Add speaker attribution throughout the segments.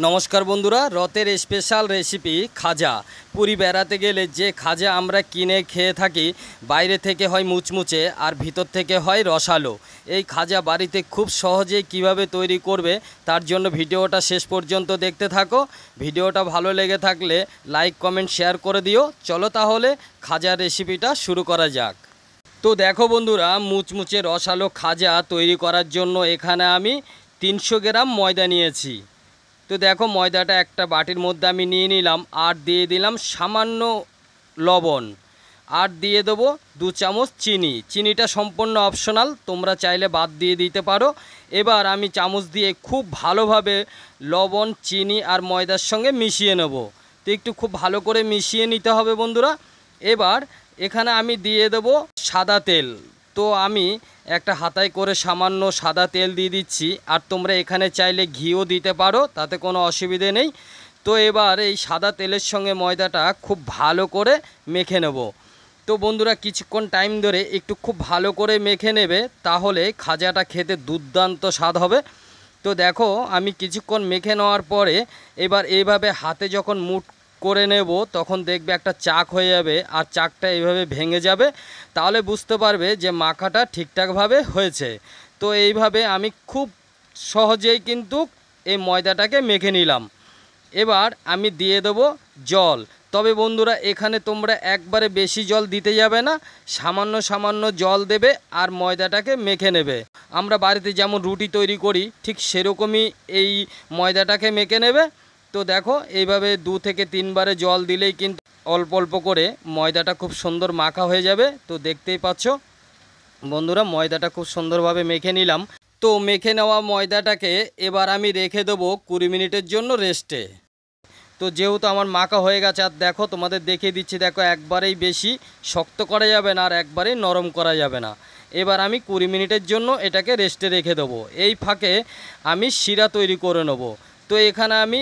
Speaker 1: নমস্কার বন্ধুরা, রথের স্পেশাল রেসিপি খাজা। পুরী বেড়াতে গেলে যে খাজা আমরা কিনে খেয়ে থাকি, বাইরে থেকে হয় মুচমুচে আর ভিতর থেকে হয় রসালো। এই খাজা বাড়িতে খুব সহজেই কিভাবে তৈরি করবে তার জন্য ভিডিওটা শেষ পর্যন্ত দেখতে থাকো। ভিডিওটা ভালো লেগে থাকলে লাইক কমেন্ট শেয়ার করে দিও। চলো তাহলে খাজার রেসিপিটা শুরু করা যাক। তো দেখো বন্ধুরা, মুচমুচে রসালো খাজা তৈরি করার জন্য এখানে আমি 300 গ্রাম ময়দা নিয়েছি। তো দেখো, ময়দাটা একটা বাটির মধ্যে আমি নিয়ে নিলাম, আর দিয়ে দিলাম সামান্য লবণ, আর দিয়ে দেবো 2 চামচ চিনি। চিনিটা সম্পূর্ণ অপশনাল, তোমরা চাইলে বাদ দিয়ে দিতে পারো। এবার আমি চামচ দিয়ে খুব ভালোভাবে লবণ, চিনি আর ময়দার সঙ্গে মিশিয়ে নেব। তো একটু খুব ভালো করে মিশিয়ে নিতে হবে বন্ধুরা। এবার এখানে আমি দিয়ে দেবো সাদা তেল। তো আমি একটা হাতায় করে সামান্য সাদা তেল দিয়ে দিচ্ছি, আর তোমরা এখানে চাইলে ঘিও দিতে পারো, তাতে কোনো অসুবিধে নেই। তো এবার এই সাদা তেলের সঙ্গে ময়দাটা খুব ভালো করে মেখে নেব। তো বন্ধুরা, কিছুক্ষণ টাইম ধরে একটু খুব ভালো করে মেখে নেবে, তাহলে খাজাটা খেতে দুর্দান্ত স্বাদ হবে। তো দেখো, আমি কিছুক্ষণ মেখে নেওয়ার পরে এবার এইভাবে হাতে যখন মুঠ করে নেব, তখন দেখবে একটা চাক হয়ে যাবে, আর চাকটা এইভাবে ভেঙে যাবে, তাহলে বুঝতে পারবে যে মাখাটা ঠিকঠাকভাবে হয়েছে। তো এইভাবে আমি খুব সহজেই কিন্তু এই ময়দাটাকে মেখে নিলাম। এবার আমি দিয়ে দেবো জল। তবে বন্ধুরা, এখানে তোমরা একবারে বেশি জল দিতে যাবে না, সামান্য সামান্য জল দেবে আর ময়দাটাকে মেখে নেবে। আমরা বাড়িতে যেমন রুটি তৈরি করি, ঠিক সেরকমই এই ময়দাটাকে মেখে নেবে। তো দেখো, এইভাবে 2 থেকে 3 বারে জল দিলেই কিন্তু অল্প অল্প করে ময়দাটা খুব সুন্দর মাখা হয়ে যাবে। তো দেখতেই পাচ্ছ বন্ধুরা, ময়দাটা খুব সুন্দরভাবে মেখে নিলাম। তো মেখে নেওয়া ময়দাটাকে এবার আমি রেখে দেবো 20 মিনিটের জন্য রেস্টে। তো যেহেতু আমার মাখা হয়ে গেছে, আর দেখো তোমাদের দেখিয়ে দিচ্ছি, দেখো একবারেই বেশি শক্ত করা যাবে না আর একবারেই নরম করা যাবে না। এবার আমি 20 মিনিটের জন্য এটাকে রেস্টে রেখে দেবো। এই ফাঁকে আমি শিরা তৈরি করে নেব। তো এখানে আমি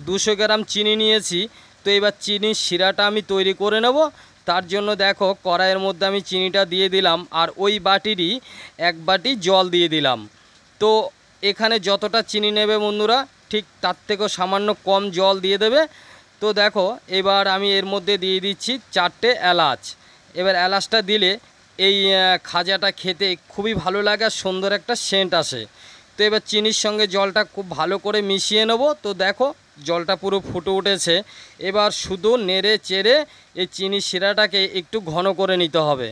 Speaker 1: 200 গ্রাম চিনি নিয়েছি। তো এবার চিনির শিরাটা আমি তৈরি করে নেব। তার জন্য দেখো, কড়াইয়ের মধ্যে আমি চিনিটা দিয়ে দিলাম, আর ওই বাটিরই 1 বাটি জল দিয়ে দিলাম। তো এখানে যতটা চিনি নেবে বন্ধুরা, ঠিক তার থেকেও সামান্য কম জল দিয়ে দেবে। তো দেখো, এবার আমি এর মধ্যে দিয়ে দিচ্ছি 4টে এলাচ। এবার এলাচটা দিলে এই খাজাটা খেতে খুবই ভালো লাগে আর সুন্দর একটা সেন্ট আসে। তো এবার চিনির সঙ্গে জলটা খুব ভালো করে মিশিয়ে নেব। তো দেখো, জলটা পুরো ফুটে উঠেছে। এবার শুধু নেড়ে চেড়ে এই চিনি শিরাটাকে একটু ঘন করে নিতে হবে।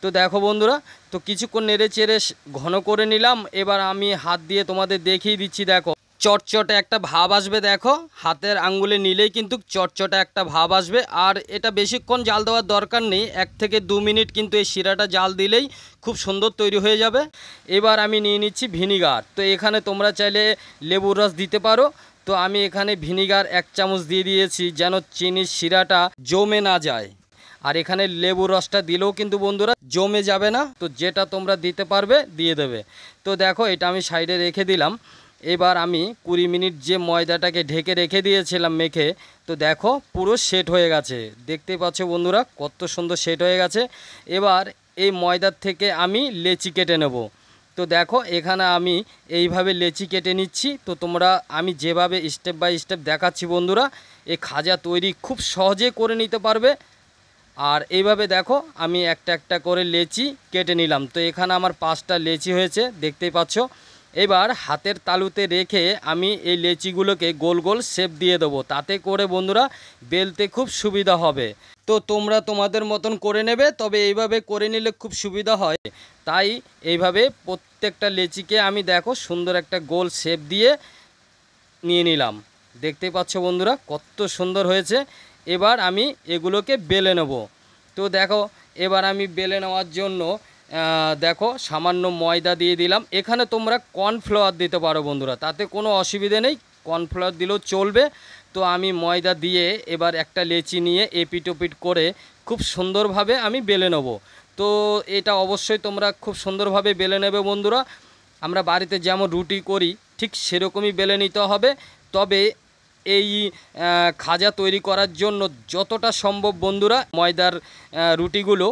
Speaker 1: তো দেখো বন্ধুরা, তো কিছুক্ষণ নেড়ে চেড়ে ঘন করে নিলাম। এবার আমি হাত দিয়ে তোমাদের দেখিয়ে দিচ্ছি। দেখো, চটচটে একটা ভাব আসবে। দেখো, হাতের আঙ্গুলে নিলেই কিন্তু চটচটে একটা ভাব আসবে। আর এটা বেশিক্ষণ জাল দেওয়ার দরকার নেই, 1 থেকে 2 মিনিট কিন্তু এই শিরাটা জাল দিলেই খুব সুন্দর তৈরি হয়ে যাবে। এবার আমি নিয়ে নিচ্ছি ভিনিগার। তো এখানে তোমরা চাইলে লেবুর রস দিতে পারো। তো আমি এখানে ভিনিগার 1 চামচ দিয়ে দিয়েছি, যেন চিনির শিরাটা জমে না যায়। আর এখানে লেবুর রসটা দিলেও কিন্তু বন্ধুরা জমে যাবে না। তো যেটা তোমরা দিতে পারবে দিয়ে দেবে। তো দেখো, এটা আমি সাইডে রেখে দিলাম। এবার আমি 20 মিনিট যে ময়দাটাকে ঢেকে রেখে দিয়েছিলাম মেখে, তো দেখো পুরো সেট হয়ে গেছে। দেখতেই পাচ্ছ বন্ধুরা, কত সুন্দর সেট হয়ে গেছে। এবার এই ময়দার থেকে আমি লেচি কেটে নেব। তো দেখো, এখানে আমি এইভাবে লেচি কেটে নিচ্ছি। তো তোমরা আমি যেভাবে স্টেপ বাই স্টেপ দেখাচ্ছি বন্ধুরা, এই খাজা তৈরি খুব সহজে করে নিতে পারবে। আর এইভাবে দেখো, আমি একটা একটা করে লেচি কেটে নিলাম। তো এখানে আমার 5টা লেচি হয়েছে, দেখতেই পাচ্ছ। এবার হাতের তালুতে রেখে আমি এই লেচিগুলোকে গোল গোল শেপ দিয়ে দেবো, তাতে করে বন্ধুরা বেলতে খুব সুবিধা হবে। তো তোমরা তোমাদের মতন করে নেবে, তবে এইভাবে করে নিলে খুব সুবিধা হয়। তাই এইভাবে প্রত্যেকটা লেচিকে আমি দেখো সুন্দর একটা গোল শেপ দিয়ে নিয়ে নিলাম। দেখতেই পাচ্ছ বন্ধুরা, কত সুন্দর হয়েছে। এবার আমি এগুলোকে বেলে নেব। তো দেখো, এবার আমি বেলে নেওয়ার জন্য দেখো সামান্য ময়দা দিয়ে দিলাম। এখানে তোমরা কর্নফ্লাওয়ার দিতে পারো বন্ধুরা, তাতে কোনো অসুবিধে নেই, কর্নফ্লাওয়ার দিলেও চলবে। তো আমি ময়দা দিয়ে এবার একটা লেচি নিয়ে এপিট ওপিট করে খুব সুন্দরভাবে আমি বেলে নেব। তো এটা অবশ্যই তোমরা খুব সুন্দরভাবে বেলে নেবে বন্ধুরা। আমরা বাড়িতে যেমন রুটি করি ঠিক সেরকমই বেলে নিতে হবে। তবে এই খাজা তৈরি করার জন্য যতটা সম্ভব বন্ধুরা ময়দার রুটিগুলো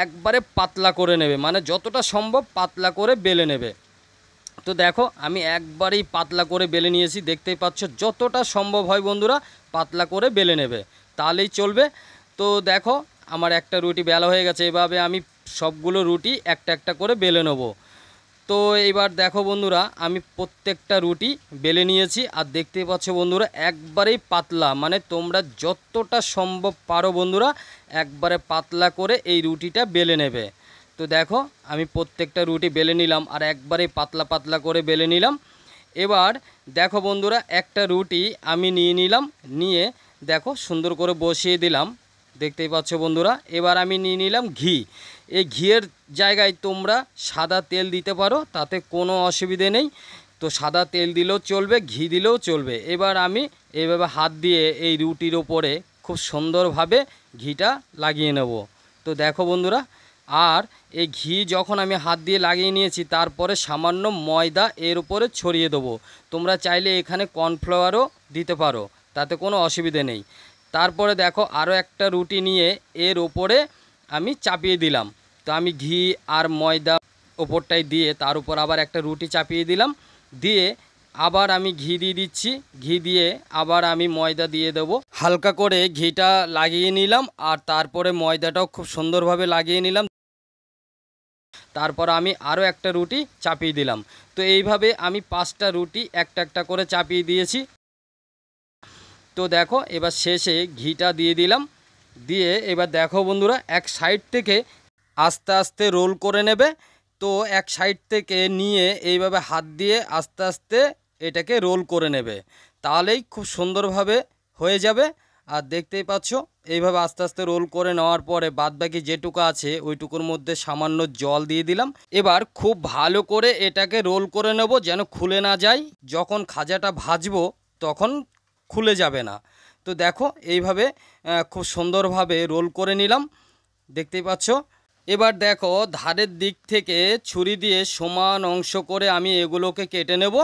Speaker 1: একবারে পাতলা করে নেবে, মানে যতটা সম্ভব পাতলা করে বেলে নেবে। তো দেখো আমি একবারেই পাতলা করে বেলে নিয়েছি, দেখতেই পাচ্ছ। যতটা সম্ভব হয় বন্ধুরা পাতলা করে বেলে নেবে, তাহলেই চলবে। তো দেখো আমার একটা রুটি বেলা হয়ে গেছে। এভাবে আমি সবগুলো রুটি একটা একটা করে বেলে নেব। তো এইবার দেখো বন্ধুরা আমি প্রত্যেকটা রুটি বেলে নিয়েছি, আর দেখতেই পাচ্ছ বন্ধুরা একবারেই পাতলা, মানে তোমরা যতটা সম্ভব পারো বন্ধুরা একবারে পাতলা করে এই রুটিটা বেলে নেবে। তো দেখো আমি প্রত্যেকটা রুটি বেলে নিলাম, আর একবারেই পাতলা পাতলা করে বেলে নিলাম। এবার দেখো বন্ধুরা একটা রুটি আমি নিয়ে নিলাম, নিয়ে দেখো সুন্দর করে বসিয়ে দিলাম, দেখতেই পাচ্ছ বন্ধুরা। এবার আমি নিয়ে নিলাম ঘি। এই ঘিয়ের জায়গায় তোমরা সাদা তেল দিতে পারো, তাতে কোনো অসুবিধে নেই। তো সাদা তেল দিলেও চলবে, ঘি দিলেও চলবে। এবার আমি এইভাবে হাত দিয়ে এই রুটির ওপরে খুব সুন্দরভাবে ঘিটা লাগিয়ে নেব। তো দেখো বন্ধুরা, আর এই ঘি যখন আমি হাত দিয়ে লাগিয়ে নিয়েছি, তারপরে সামান্য ময়দা এর উপরে ছড়িয়ে দেবো। তোমরা চাইলে এখানে কর্নফ্লাওয়ারও দিতে পারো, তাতে কোনো অসুবিধে নেই। তারপরে দেখো আরও একটা রুটি নিয়ে এর ওপরে আমি চাপিয়ে দিলাম। তো আমি ঘি আর ময়দা ওপরটাই দিয়ে তার উপর আবার একটা রুটি চাপিয়ে দিলাম, দিয়ে আবার আমি ঘি দিয়ে দিচ্ছি। ঘি দিয়ে আবার আমি ময়দা দিয়ে দেবো। হালকা করে ঘিটা লাগিয়ে নিলাম, আর তারপরে ময়দাটাও খুব সুন্দরভাবে লাগিয়ে নিলাম। তারপর আমি আরও একটা রুটি চাপিয়ে দিলাম। তো এইভাবে আমি 5টা রুটি একটা একটা করে চাপিয়ে দিয়েছি। তো দেখো এবার শেষে ঘিটা দিয়ে দিলাম, দিয়ে এবার দেখো বন্ধুরা এক সাইড থেকে আস্তে আস্তে রোল করে নেবে। তো এক সাইড থেকে নিয়ে এইভাবে হাত দিয়ে আস্তে আস্তে এটাকে রোল করে নেবে, তাহলেই খুব সুন্দরভাবে হয়ে যাবে। আর দেখতেই পাচ্ছ এইভাবে আস্তে আস্তে রোল করে নেওয়ার পরে বাদবাকি যেটুকু আছে ওইটুকুর মধ্যে সামান্য জল দিয়ে দিলাম। এবার খুব ভালো করে এটাকে রোল করে নেব, যেন খুলে না যায়। যখন খাজাটা ভাজবো তখন খুলে যাবে না। তো দেখো এইভাবে খুব সুন্দরভাবে রোল করে নিলাম, দেখতেই পাচ্ছ। এবার দেখো ধারের দিক থেকে ছুরি দিয়ে সমান অংশ করে আমি এগুলোকে কেটে নেব,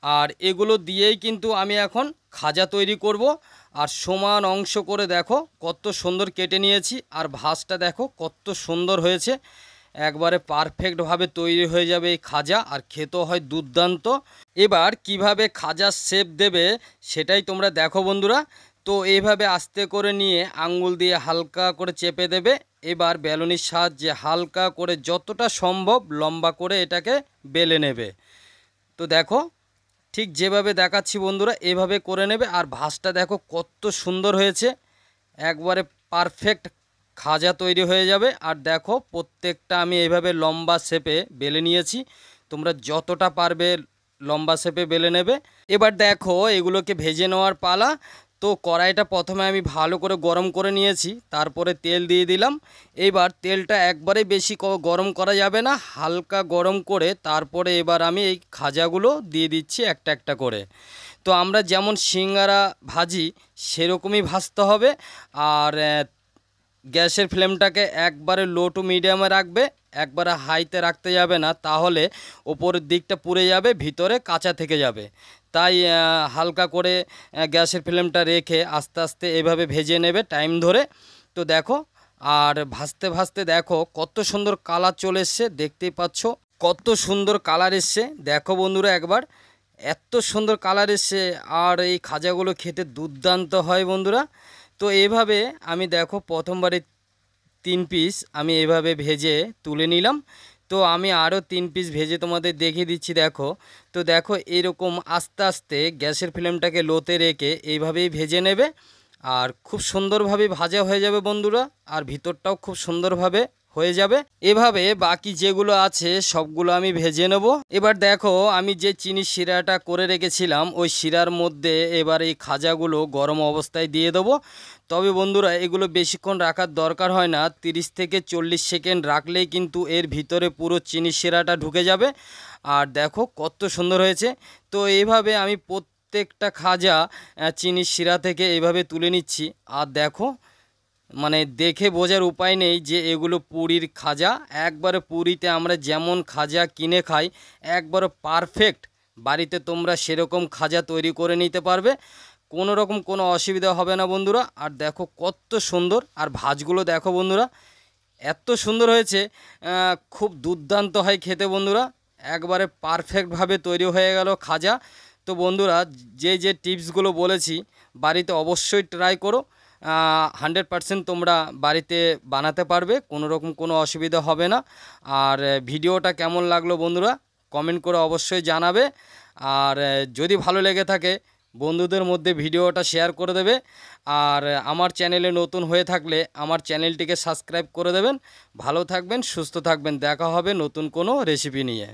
Speaker 1: আর এগুলো দিয়েই কিন্তু আমি এখন খাজা তৈরি করব। আর সমান অংশ করে দেখো কত সুন্দর কেটে নিয়েছি, আর ভাঁজটা দেখো কত সুন্দর হয়েছে। একবারে পারফেক্টভাবে তৈরি হয়ে যাবে এই খাজা, আর খেতেও হয় দুর্দান্ত। এবার কিভাবে খাজার শেপ দেবে সেটাই তোমরা দেখো বন্ধুরা। তো এইভাবে আস্তে করে নিয়ে আঙ্গুল দিয়ে হালকা করে চেপে দেবে। এবার বেলুনির সাহায্যে হালকা করে যতটা সম্ভব লম্বা করে এটাকে বেলে নেবে। তো দেখো ঠিক যেভাবে দেখাচ্ছি বন্ধুরা এভাবে করে নেবে। আর ভাঁজটা দেখো কত সুন্দর হয়েছে, একবারে পারফেক্ট খাজা তৈরি হয়ে যাবে। আর দেখো প্রত্যেকটা আমি এইভাবে লম্বা শেপে বেলে নিয়েছি, তোমরা যতটা পারবে লম্বা শেপে বেলে নেবে। এবার দেখো এগুলোকে ভেজে নেওয়ার পালা। তো কড়াইটা প্রথমে আমি ভালো করে গরম করে নিয়েছি, তারপরে তেল দিয়ে দিলাম। এইবার তেলটা একবারে বেশি গরম করা যাবে না, হালকা গরম করে তারপরে এবার আমি এই খাজাগুলো দিয়ে দিচ্ছি একটা একটা করে। তো আমরা যেমন সিঙ্গারা ভাজি সেরকমই ভাজতে হবে। আর গ্যাসের ফ্লেমটাকে একবারে লো টু মিডিয়ামে রাখবে, একবারে হাইতে রাখতে যাবে না, তাহলে ওপরের দিকটা পুড়ে যাবে, ভিতরে কাঁচা থেকে যাবে। তাই হালকা করে গ্যাসের ফ্লেমটা রেখে আস্তে আস্তে এভাবে ভেজে নেবে টাইম ধরে। তো দেখো আর ভাজতে ভাজতে দেখো কত সুন্দর কালার চলে এসছে, দেখতেই পাচ্ছ কত সুন্দর কালার এসছে। দেখো বন্ধুরা একবার এত সুন্দর কালার এসছে, আর এই খাজাগুলো খেতে দুর্দান্ত হয় বন্ধুরা। তো এভাবে আমি দেখো প্রথমবারে 3 পিস আমি এভাবে ভেজে তুলে নিলাম। তো আমি আরও 3 পিস ভেজে তোমাদের দেখিয়ে দিচ্ছি দেখো। তো দেখো এরকম আস্তে আস্তে গ্যাসের ফ্লেমটাকে লোতে রেখে এইভাবেই ভেজে নেবে, আর খুব সুন্দরভাবে ভাজা হয়ে যাবে বন্ধুরা, আর ভিতরটাও খুব সুন্দরভাবে হয়ে যাবে। এভাবে বাকি যেগুলো আছে সবগুলো আমি ভেজে নেব। এবার দেখো আমি যে চিনির শিরাটা করে রেখেছিলাম ওই শিরার মধ্যে এবার এই খাজাগুলো গরম অবস্থায় দিয়ে দেবো। তবে বন্ধুরা এগুলো বেশিক্ষণ রাখার দরকার হয় না, 30 থেকে 40 সেকেন্ড রাখলেই কিন্তু এর ভিতরে পুরো চিনির শিরাটা ঢুকে যাবে। আর দেখো কত সুন্দর হয়েছে। তো এইভাবে আমি প্রত্যেকটা খাজা চিনির শিরা থেকে এইভাবে তুলে নিচ্ছি। আর দেখো মানে দেখে বোঝার উপায় নেই যে এগুলো পুরীর খাজা। একবারে পুরীতে আমরা যেমন খাজা কিনে খাই একবারে পারফেক্ট বাড়িতে তোমরা সেরকম খাজা তৈরি করে নিতে পারবে, কোনো রকম কোনো অসুবিধা হবে না বন্ধুরা। আর দেখো কত সুন্দর, আর ভাজগুলো দেখো বন্ধুরা এত সুন্দর হয়েছে, খুব দুর্দান্ত হয় খেতে বন্ধুরা। একবারে পারফেক্টভাবে তৈরি হয়ে গেল খাজা। তো বন্ধুরা, যে টিপসগুলো বলেছি বাড়িতে অবশ্যই ট্রাই করো। 100% তোমরা বাড়িতে বানাতে পারবে, কোনো রকম কোনো অসুবিধা হবে না। আর ভিডিওটা কেমন লাগলো বন্ধুরা কমেন্ট করে অবশ্যই জানাবে। আর যদি ভালো লেগে থাকে বন্ধুদের মধ্যে ভিডিওটা শেয়ার করে দেবে। আর আমার চ্যানেলে নতুন হয়ে থাকলে আমার চ্যানেলটিকে সাবস্ক্রাইব করে দেবেন। ভালো থাকবেন, সুস্থ থাকবেন, দেখা হবে নতুন কোনো রেসিপি নিয়ে।